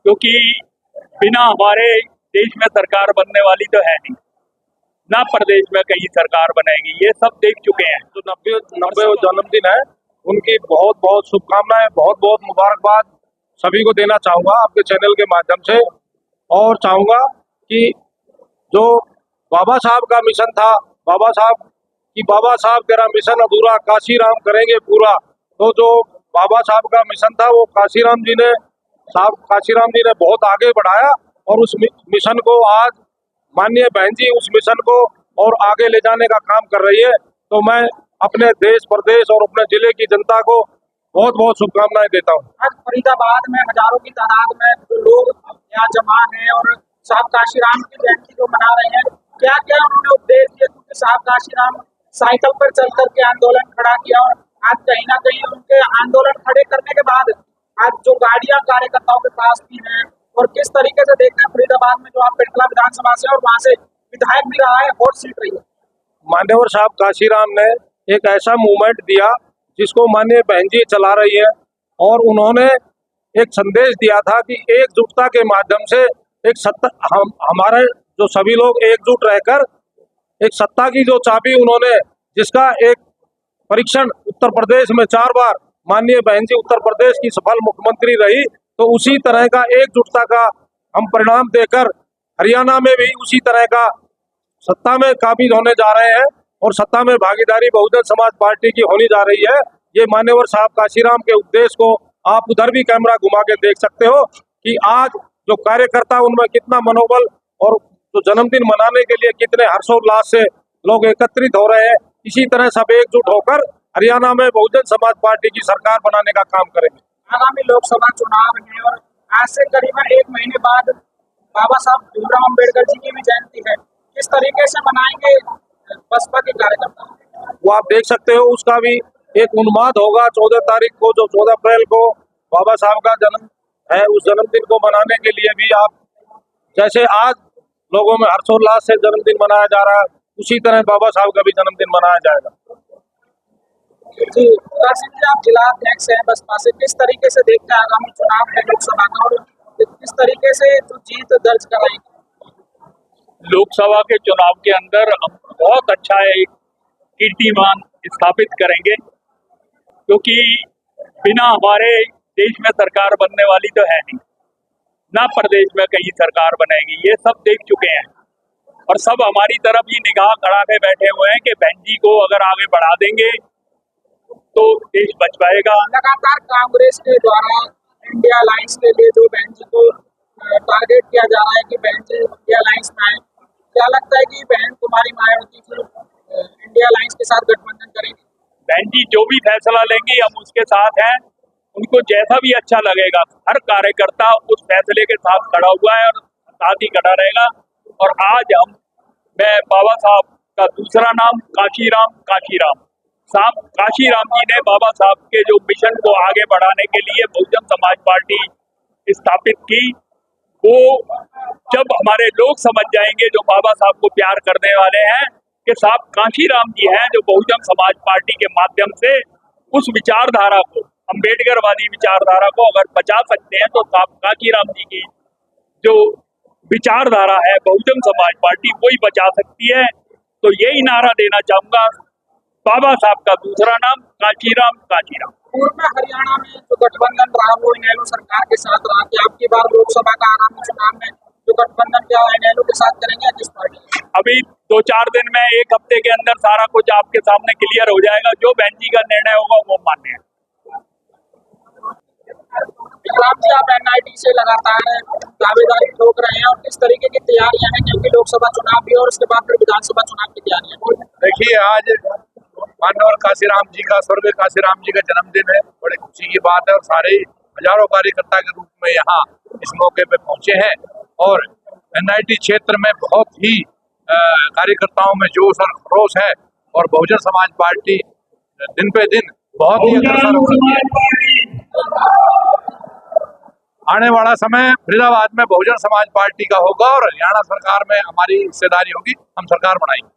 क्योंकि बिना हमारे देश में सरकार बनने वाली तो है नहीं, ना प्रदेश में कहीं सरकार बनेगी, ये सब देख चुके हैं। तो 90 जन्मदिन है, उनकी बहुत बहुत शुभकामनाएं, बहुत बहुत मुबारकबाद सभी को देना चाहूंगा आपके चैनल के माध्यम से। और चाहूंगा कि जो बाबा साहब का मिशन था, बाबा साहब तेरा मिशन अधूरा, काशी राम करेंगे पूरा। तो जो बाबा साहब का मिशन था वो काशी राम जी ने बहुत आगे बढ़ाया, और उस मिशन को आज माननीय बहन जी उस मिशन को और आगे ले जाने का काम कर रही है। तो मैं अपने देश प्रदेश और अपने जिले की जनता को बहुत बहुत शुभकामनाएं देता हूँ। आज फरीदाबाद में हजारों की तादाद में जो लोग यहाँ जमा हैं और साहब काशीराम की जयंती को मना रहे हैं, क्या क्या उन्होंने उपदेश दिए? क्योंकि साहब काशीराम साइकिल पर चल करके आंदोलन खड़ा किया, और आज कहीं ना कहीं उनके आंदोलन खड़े करने के बाद आज जो गाड़ियां कार्यकर्ताओं के पास भी हैं, और किस तरीके से देखते हैं फरीदाबाद में जो आप पेटला विधानसभा से और वहां से विधायक भी रहा है, हॉट सीट रही है। मान्यवर साहब काशीराम ने एक ऐसा मूवमेंट दिया जिसको माननीय बहन जी चला रही है, और उन्होंने एक संदेश दिया था कि एकजुटता के माध्यम से एक सत्ता, हमारे जो सभी लोग एकजुट रहकर एक सत्ता की जो चाबी उन्होंने, जिसका एक परीक्षण उत्तर प्रदेश में 4 बार माननीय बहन जी उत्तर प्रदेश की सफल मुख्यमंत्री रही, तो उसी तरह का एकजुटता का हम परिणाम देकर हरियाणा में भी उसी तरह का सत्ता में काबिज होने जा रहे हैं, और सत्ता में भागीदारी बहुजन समाज पार्टी की होनी जा रही है। ये मान्यवर साहब काशीराम के उद्देश्य को आप उधर भी कैमरा घुमा के देख सकते हो कि आज जो कार्यकर्ता उनमें कितना मनोबल, और जो जन्मदिन मनाने के लिए कितने हर्षोल्लास से लोग एकत्रित हो रहे हैं। इसी तरह सब एकजुट होकर हरियाणा में बहुजन समाज पार्टी की सरकार बनाने का काम करेंगे। आगामी लोकसभा चुनाव है और आज से करीबन 1 महीने बाद बाबा साहब भीमराव अम्बेडकर जी की भी जयंती है, किस तरीके से मनाएंगे बसपा के कार्यकर्ता? वो आप देख सकते हो, उसका भी एक उन्माद होगा 14 तारीख को, जो 14 अप्रैल को बाबा साहब का जन्म है। उस जन्मदिन को मनाने के लिए भी आप, जैसे आज लोगों में हर्षोल्लास से जन्मदिन मनाया जा रहा है, उसी तरह बाबा साहब का भी जन्मदिन मनाया जाएगा। जी, आप जिला अध्यक्ष हैं बसपा से, किस तरीके से देखते हैं आगामी चुनाव है लोकसभा का, और किस तरीके से जो जीत दर्ज कराएंगे? लोकसभा के चुनाव के अंदर हम बहुत अच्छा एक कीर्तिमान स्थापित करेंगे, क्योंकि बिना हमारे देश में सरकार बनने वाली तो है नहीं, ना प्रदेश में कहीं सरकार बनेगी, ये सब देख चुके हैं। और सब हमारी तरफ ही निगाह गड़ा के बैठे हुए हैं कि बहन जी को अगर आगे बढ़ा देंगे तो देश बच पाएगा। लगातार कांग्रेस के द्वारा इंडिया अलायंस के लिए जो बहन जी को टारगेट किया जा रहा है कि बहन जी इंडिया अलायंस में आए, क्या लगता है कि बहन कुमारी मायावती जी इंडिया अलायंस के साथ गठबंधन करेंगे? बहन जी जो भी फैसला लेंगी हम उसके साथ हैं, उनको जैसा भी अच्छा लगेगा। हर कार्यकर्ता उस फैसले के साथ खड़ा हुआ है और साथ ही खड़ा रहेगा। और आज मैं बाबा साहब का दूसरा नाम काशीराम साहब काशीराम जी ने बाबा साहब के जो मिशन को आगे बढ़ाने के लिए बहुजन समाज पार्टी स्थापित की, वो जब हमारे लोग समझ जाएंगे जो बाबा साहब को प्यार करने वाले हैं कि साहब काशीराम जी हैं, जो बहुजन समाज पार्टी के माध्यम से उस विचारधारा को, अम्बेडकरवादी विचारधारा को अगर बचा सकते हैं, तो साहब काशीराम जी की जो विचारधारा है बहुजन समाज पार्टी वही बचा सकती है। तो यही नारा देना चाहूंगा, बाबा साहब का दूसरा नाम काशीराम। पूर्व में हरियाणा में जो गठबंधन रहा वो इनेलो सरकार के साथ रहा, कि आपकी बार लोकसभा का आगामी चुनाव में जो गठबंधन क्या इनेलो के साथ करेंगे किस पार्टी? अभी 2-4 दिन में, 1 हफ्ते के अंदर सारा कुछ आपके सामने क्लियर हो जाएगा। जो बहन जी का निर्णय होगा वो मान्य है। जी, आप NIT से लगातार दावेदारी ठोक रहे हैं, और किस तरीके की तैयारियां हैं, क्योंकि लोकसभा चुनाव भी और उसके बाद फिर विधानसभा चुनाव की तैयारियां? देखिए, आज माननीय काशीराम जी का, स्वर्गीय काशीराम जी का जन्मदिन है, बड़ी खुशी की बात है, और सारे हजारों कार्यकर्ता के रूप में यहाँ इस मौके पे पहुंचे हैं। और NIT क्षेत्र में बहुत ही कार्यकर्ताओं में जोश और रोष है, और बहुजन समाज पार्टी दिन पे दिन बहुत ही अग्रसर हो रही है। आने वाला समय फरीदाबाद में बहुजन समाज पार्टी का होगा, और हरियाणा सरकार में हमारी हिस्सेदारी होगी, हम सरकार बनाएंगे।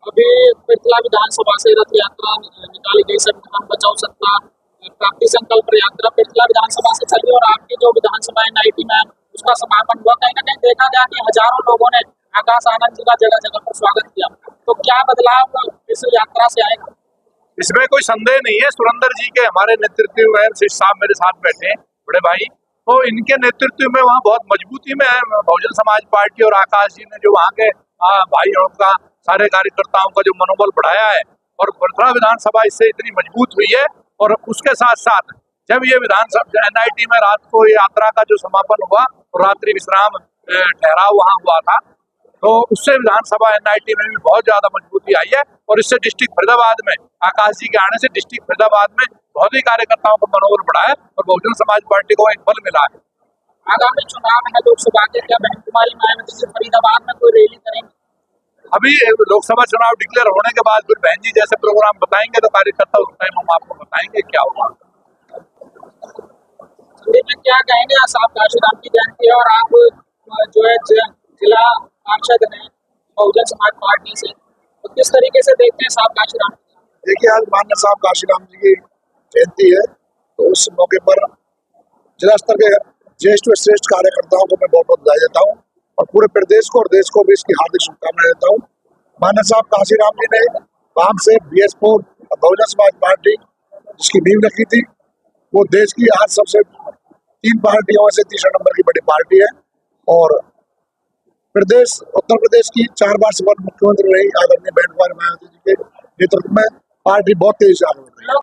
अभी पेटला विधानसभा से रथ यात्रा निकाली गई, संविधान बचाओ सत्ता प्राप्ति संकल्प यात्रा पेटला विधानसभा से चली, और आपकी जो विधानसभा NIT में उसका समापन हुआ। कहीं ना कहीं देखा गया कि हजारों लोगों ने आकाश आनंद जी का जगह जगह पर स्वागत किया। तो क्या बदलाव इस यात्रा से आएगा? इसमें कोई संदेह नहीं है। सुरेंद्र जी के हमारे नेतृत्व में शिष्य साहब मेरे साथ बैठे हैं, बड़े भाई, तो इनके नेतृत्व में वहाँ बहुत मजबूती में है। बहुजन समाज पार्टी और आकाश जी ने जो वहाँ के भाइयों का, सारे कार्यकर्ताओं का जो मनोबल बढ़ाया है, और वर्धा विधानसभा इससे इतनी मजबूत हुई है। और उसके साथ साथ जब ये विधानसभा NIT में रात को ये यात्रा का जो समापन हुआ और रात्रि विश्राम ठहराव वहाँ हुआ था, तो उससे विधानसभा NIT में भी बहुत ज्यादा मजबूती आई है। और इससे डिस्ट्रिक्ट फरीदाबाद में आकाश जी के आने से डिस्ट्रिक्ट फरीदाबाद में बहुत ही कार्यकर्ताओं का मनोबल बढ़ा है और बहुजन समाज पार्टी को एक बल मिला है। आगामी चुनाव है लोकसभा के, क्या बहन कुमारी मायावती जी फरीदाबाद में कोई रैली करेंगे? अभी लोकसभा चुनाव डिक्लेयर होने के बाद फिर बहन जी जैसे प्रोग्राम बताएंगे तो कार्यकर्ता उस टाइम हम आपको बताएंगे क्या होगा। संदीप जी, क्या कहेंगे? साहब काशीराम की जयंती है और आप जो है जिला पार्षद हैं बहुजन समाज पार्टी से, तो किस तरीके से देखते हैं साहब काशीराम? देखिए, आज माननीय साहब काशीराम जी की जयंती है, तो उस मौके पर जिला स्तर के ज्येष्ठ व श्रेष्ठ कार्यकर्ताओं को मैं बहुत बहुत बधाई देता हूँ और पूरे प्रदेश को और देश को भी इसकी हार्दिक शुभकामनाएं देता हूँ। माननीय साहब काशीराम जी ने काम से BS4 और बहुजन समाज पार्टी जिसकी नींव रखी थी, वो देश की आज सबसे 3 पार्टियों में से तीसरे नंबर की बड़ी पार्टी है। और प्रदेश उत्तर प्रदेश की 4 बार से मुख्यमंत्री रही आदरणीय बहन कुमारी मायावती जी के नेतृत्व में पार्टी बहुत तेजी से आगे बढ़ रही है। लोग